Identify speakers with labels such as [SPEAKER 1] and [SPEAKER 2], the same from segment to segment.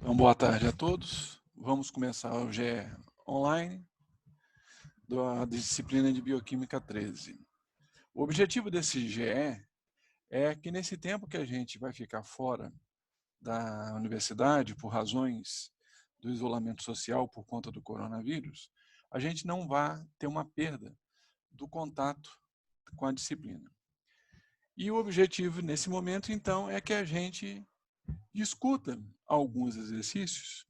[SPEAKER 1] Então, boa tarde a todos. Vamos começar o GE online da disciplina de Bioquímica 13. O objetivo desse GE é que nesse tempo que a gente vai ficar fora da universidade por razões do isolamento social por conta do coronavírus, a gente não vá ter uma perda do contato com a disciplina. E o objetivo nesse momento, então, é que a gente discuta alguns exercícios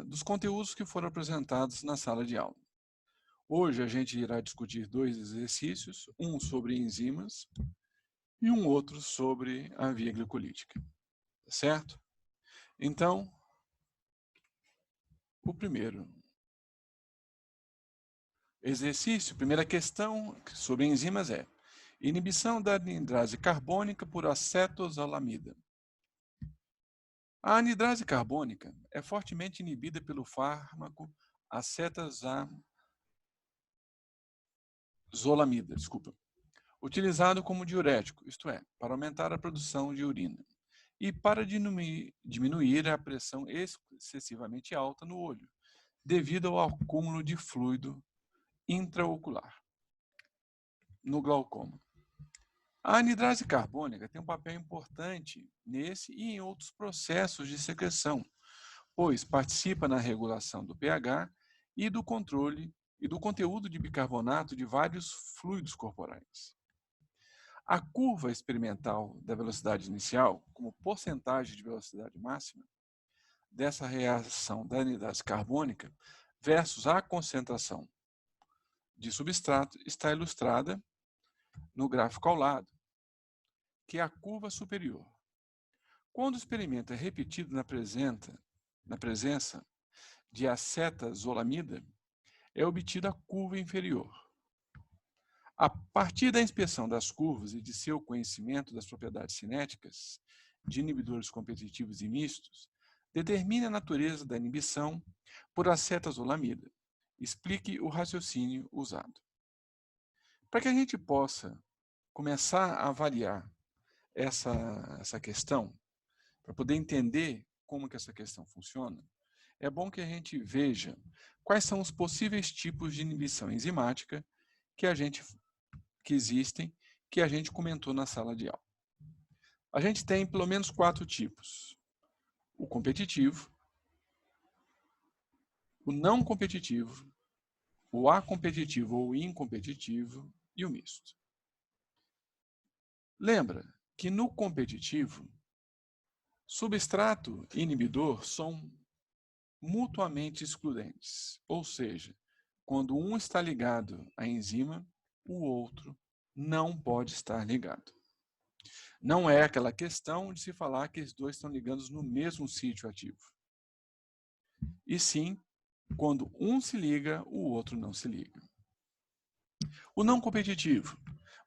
[SPEAKER 1] dos conteúdos que foram apresentados na sala de aula. Hoje a gente irá discutir dois exercícios, um sobre enzimas e um outro sobre a via glicolítica, certo? Então, o primeiro exercício, primeira questão sobre enzimas é inibição da anidrase carbônica por acetosalamida. A anidrase carbônica é fortemente inibida pelo fármaco acetazolamida, utilizado como diurético, isto é, para aumentar a produção de urina e para diminuir a pressão excessivamente alta no olho, devido ao acúmulo de fluido intraocular no glaucoma. A anidrase carbônica tem um papel importante nesse e em outros processos de secreção, pois participa na regulação do pH e do controle e do conteúdo de bicarbonato de vários fluidos corporais. A curva experimental da velocidade inicial, como porcentagem de velocidade máxima, dessa reação da anidrase carbônica versus a concentração de substrato está ilustrada no gráfico ao lado, que é a curva superior. Quando o experimento é repetido na presença de acetazolamida, é obtida a curva inferior. A partir da inspeção das curvas e de seu conhecimento das propriedades cinéticas de inibidores competitivos e mistos, determine a natureza da inibição por acetazolamida. Explique o raciocínio usado. Para que a gente possa começar a avaliar essa questão, para poder entender como que essa questão funciona, é bom que a gente veja quais são os possíveis tipos de inibição enzimática que existem, que a gente comentou na sala de aula. A gente tem pelo menos 4 tipos: o competitivo, o não competitivo, o acompetitivo ou incompetitivo e o misto. Lembra que no competitivo, substrato e inibidor são mutuamente excludentes, ou seja, quando um está ligado à enzima, o outro não pode estar ligado. Não é aquela questão de se falar que os dois estão ligados no mesmo sítio ativo. E sim, quando um se liga, o outro não se liga. O não competitivo.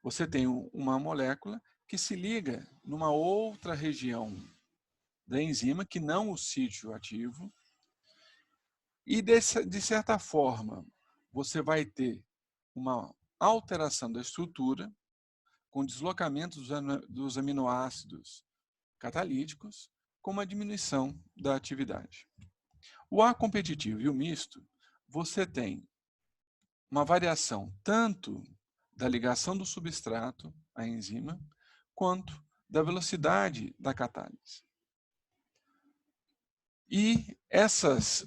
[SPEAKER 1] Você tem uma molécula que se liga numa outra região da enzima, que não o sítio ativo, e de certa forma você vai ter uma alteração da estrutura com deslocamento dos aminoácidos catalíticos, com uma diminuição da atividade. O acompetitivo e o misto, você tem uma variação tanto da ligação do substrato à enzima, quanto da velocidade da catálise. E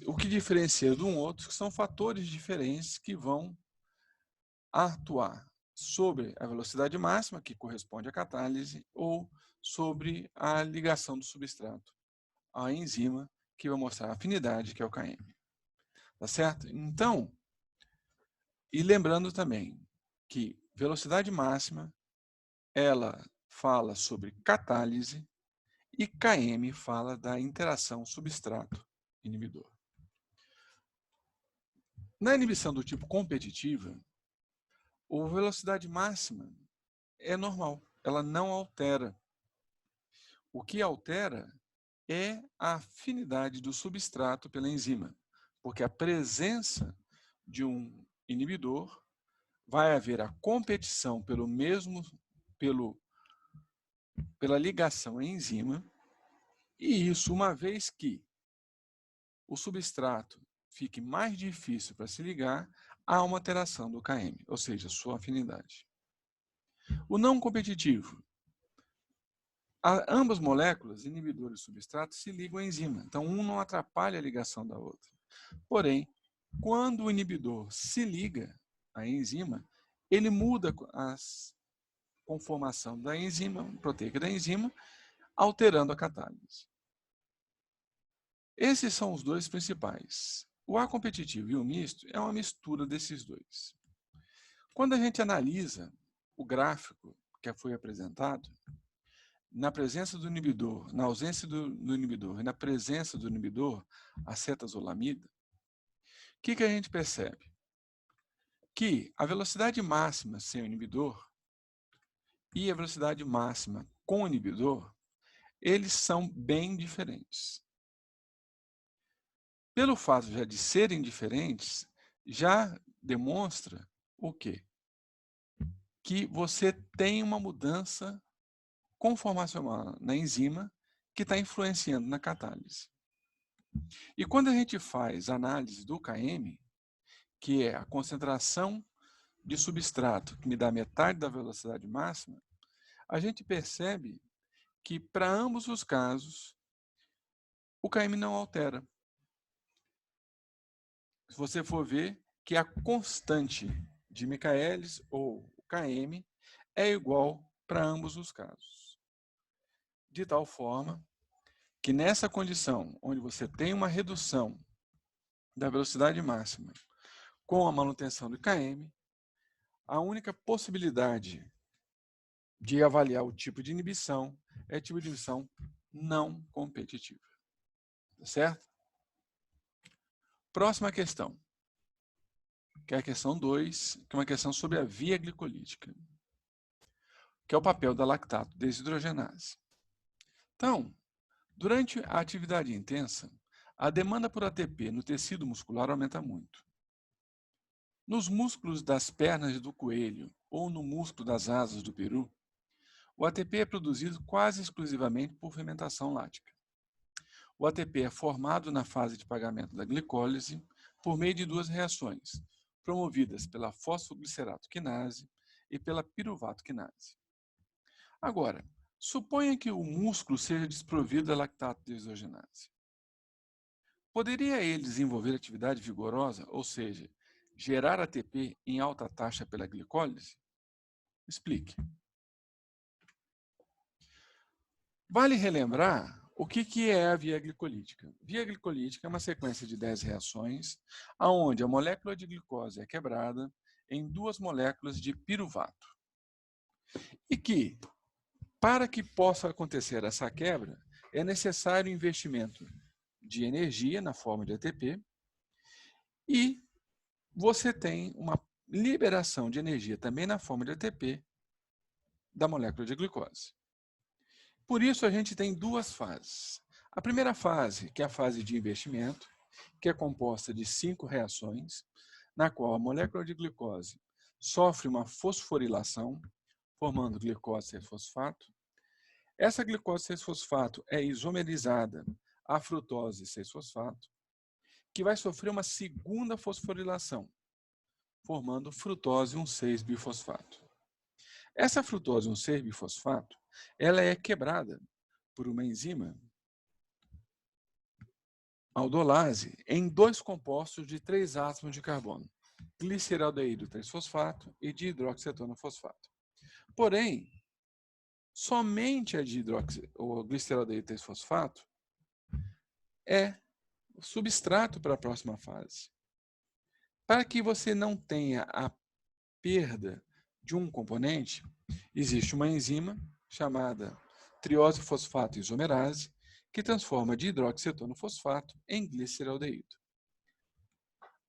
[SPEAKER 1] o que diferencia de um outro são fatores diferentes que vão atuar sobre a velocidade máxima, que corresponde à catálise, ou sobre a ligação do substrato à enzima, que vai mostrar a afinidade, que é o Km. Tá certo? Então, e lembrando também que velocidade máxima, ela fala sobre catálise e Km fala da interação substrato-inibidor. Na inibição do tipo competitiva, a velocidade máxima é normal, ela não altera. O que altera é a afinidade do substrato pela enzima, porque a presença de um inibidor vai haver a competição pela ligação à enzima, E isso, uma vez que o substrato fique mais difícil para se ligar, há uma alteração do Km, ou seja, sua afinidade. O não competitivo. Ambas moléculas, inibidores e substrato, se ligam à enzima. Então, um não atrapalha a ligação da outra. Porém, quando o inibidor se liga à enzima, ele muda a conformação da enzima, proteica da enzima, alterando a catálise. Esses são os dois principais. O acompetitivo e o misto é uma mistura desses dois. Quando a gente analisa o gráfico que foi apresentado, na presença do inibidor, na ausência do inibidor e na presença do inibidor, acetazolamida, o que a gente percebe? Que a velocidade máxima sem o inibidor e a velocidade máxima com o inibidor, eles são bem diferentes. Pelo fato já de serem diferentes, já demonstra o quê? Que você tem uma mudança conformacional na enzima que está influenciando na catálise. E quando a gente faz análise do Km, que é a concentração de substrato, que me dá metade da velocidade máxima, a gente percebe que, para ambos os casos, o Km não altera. Se você for ver que a constante de Michaelis, ou o Km, é igual para ambos os casos. De tal forma que, nessa condição, onde você tem uma redução da velocidade máxima com a manutenção do Km, a única possibilidade de avaliar o tipo de inibição é tipo de inibição não competitiva. Tá certo? Próxima questão, que é a questão 2, que é uma questão sobre a via glicolítica, que é o papel da lactato desidrogenase. Então, durante a atividade intensa, a demanda por ATP no tecido muscular aumenta muito. Nos músculos das pernas do coelho ou no músculo das asas do peru, o ATP é produzido quase exclusivamente por fermentação lática. O ATP é formado na fase de pagamento da glicólise por meio de duas reações, promovidas pela fosfoglicerato quinase e pela piruvato quinase. Agora, suponha que o músculo seja desprovido da lactato desidrogenase. Poderia ele desenvolver atividade vigorosa, ou seja, gerar ATP em alta taxa pela glicólise? Explique. Vale relembrar o que é a via glicolítica. Via glicolítica é uma sequência de 10 reações, onde a molécula de glicose é quebrada em duas moléculas de piruvato. E que, para que possa acontecer essa quebra, é necessário investimento de energia na forma de ATP e você tem uma liberação de energia também na forma de ATP da molécula de glicose. Por isso, a gente tem duas fases. A primeira fase, que é a fase de investimento, que é composta de 5 reações, na qual a molécula de glicose sofre uma fosforilação, formando glicose 6-fosfato. Essa glicose 6-fosfato é isomerizada à frutose 6-fosfato, que vai sofrer uma segunda fosforilação, formando frutose 1,6-bifosfato. Essa frutose 1,6-bifosfato, ela é quebrada por uma enzima aldolase em dois compostos de 3 átomos de carbono, gliceraldeído 3-fosfato e dihidroxicetona-fosfato. Porém, somente a gliceraldeído 3-fosfato é substrato para a próxima fase. Para que você não tenha a perda de um componente, existe uma enzima chamada triose-fosfato isomerase, que transforma dihidroxicetona-fosfato em gliceraldeído.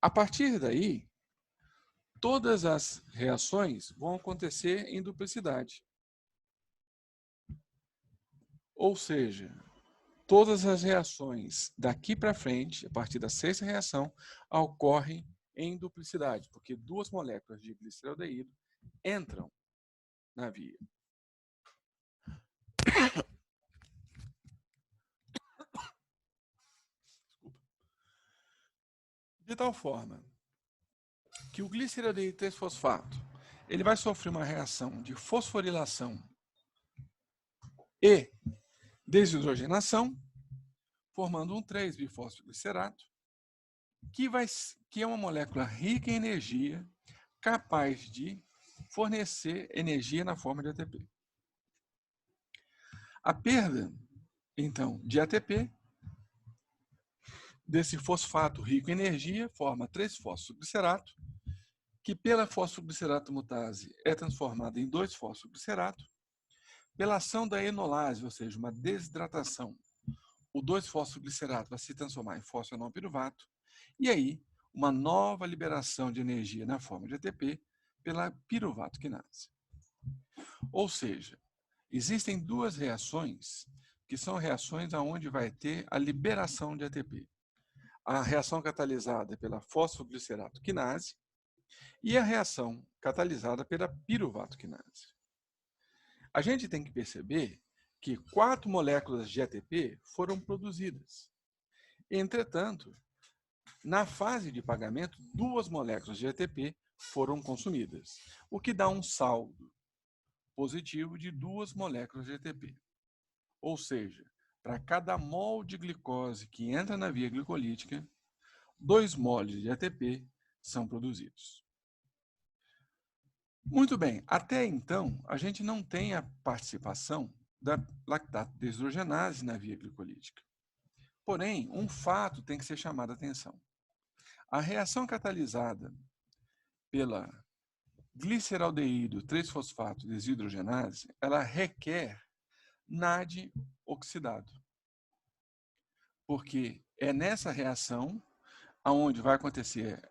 [SPEAKER 1] A partir daí, todas as reações vão acontecer em duplicidade. Ou seja, todas as reações daqui para frente, a partir da sexta reação, ocorrem em duplicidade, porque duas moléculas de gliceraldeído entram na via. De tal forma que o gliceraldeído 3-fosfato ele vai sofrer uma reação de fosforilação e desidrogenação, formando um 3-bifosfoglicerato, que é uma molécula rica em energia, capaz de fornecer energia na forma de ATP. A perda, então, de ATP desse fosfato rico em energia forma 3-fosfoglicerato, que pela fosfoglicerato mutase é transformado em 2-fosfoglicerato. Pela ação da enolase, ou seja, uma desidratação, o 2-fosfoglicerato vai se transformar em fosfenolpiruvato, e aí uma nova liberação de energia na forma de ATP pela piruvato quinase. Ou seja, existem duas reações que são reações onde vai ter a liberação de ATP. A reação catalisada pela fosfoglicerato quinase e a reação catalisada pela piruvato quinase. A gente tem que perceber que 4 moléculas de ATP foram produzidas. Entretanto, na fase de pagamento, 2 moléculas de ATP foram consumidas, o que dá um saldo positivo de 2 moléculas de ATP. Ou seja, para cada mol de glicose que entra na via glicolítica, 2 moles de ATP são produzidos. Muito bem, até então, a gente não tem a participação da lactato desidrogenase na via glicolítica. Porém, um fato tem que ser chamado a atenção. A reação catalisada pela gliceraldeído 3-fosfato desidrogenase, ela requer NAD oxidado. Porque é nessa reação onde vai acontecer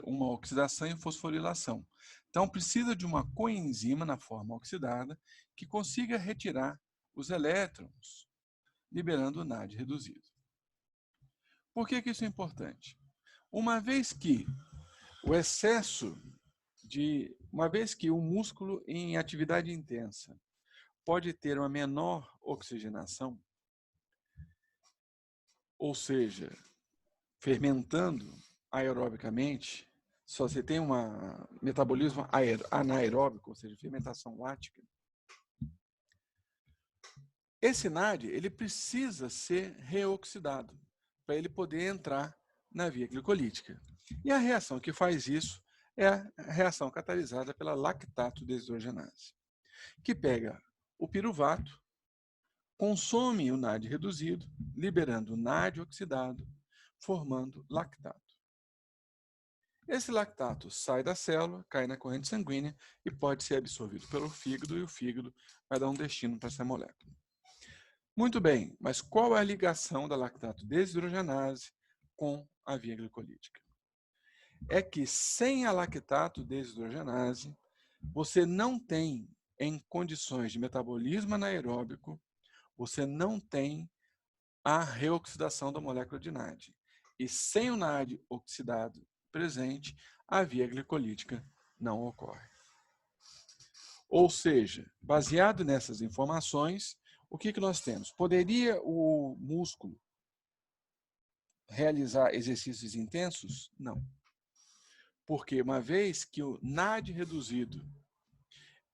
[SPEAKER 1] uma oxidação e fosforilação. Então, precisa de uma coenzima na forma oxidada que consiga retirar os elétrons, liberando o NAD reduzido. Por que isso é importante? Uma vez que o músculo em atividade intensa pode ter uma menor oxigenação, ou seja, fermentando aerobicamente, só você tem um metabolismo anaeróbico, ou seja, fermentação lática, esse NAD ele precisa ser reoxidado para ele poder entrar na via glicolítica. E a reação que faz isso é a reação catalisada pela lactato desidrogenase, que pega o piruvato, consome o NAD reduzido, liberando o NAD oxidado, formando lactato. Esse lactato sai da célula, cai na corrente sanguínea e pode ser absorvido pelo fígado, e o fígado vai dar um destino para essa molécula. Muito bem, mas qual é a ligação da lactato desidrogenase com a via glicolítica? É que sem a lactato desidrogenase, você não tem, em condições de metabolismo anaeróbico, você não tem a reoxidação da molécula de NAD. E sem o NAD oxidado presente, a via glicolítica não ocorre. Ou seja, baseado nessas informações, o que nós temos? Poderia o músculo realizar exercícios intensos? Não. Porque uma vez que o NAD reduzido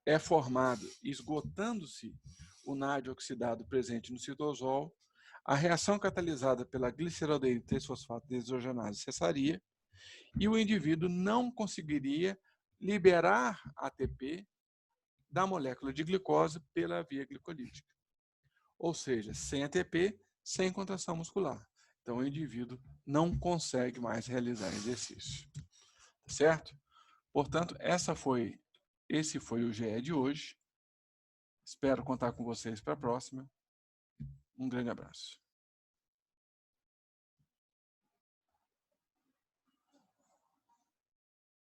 [SPEAKER 1] é formado, esgotando-se o NAD oxidado presente no citosol, a reação catalisada pela gliceraldeído 3-fosfato desidrogenase cessaria e o indivíduo não conseguiria liberar ATP da molécula de glicose pela via glicolítica. Ou seja, sem ATP, sem contração muscular. Então, o indivíduo não consegue mais realizar exercício. Certo? Portanto, esse foi o GE de hoje. Espero contar com vocês para a próxima. Um grande abraço.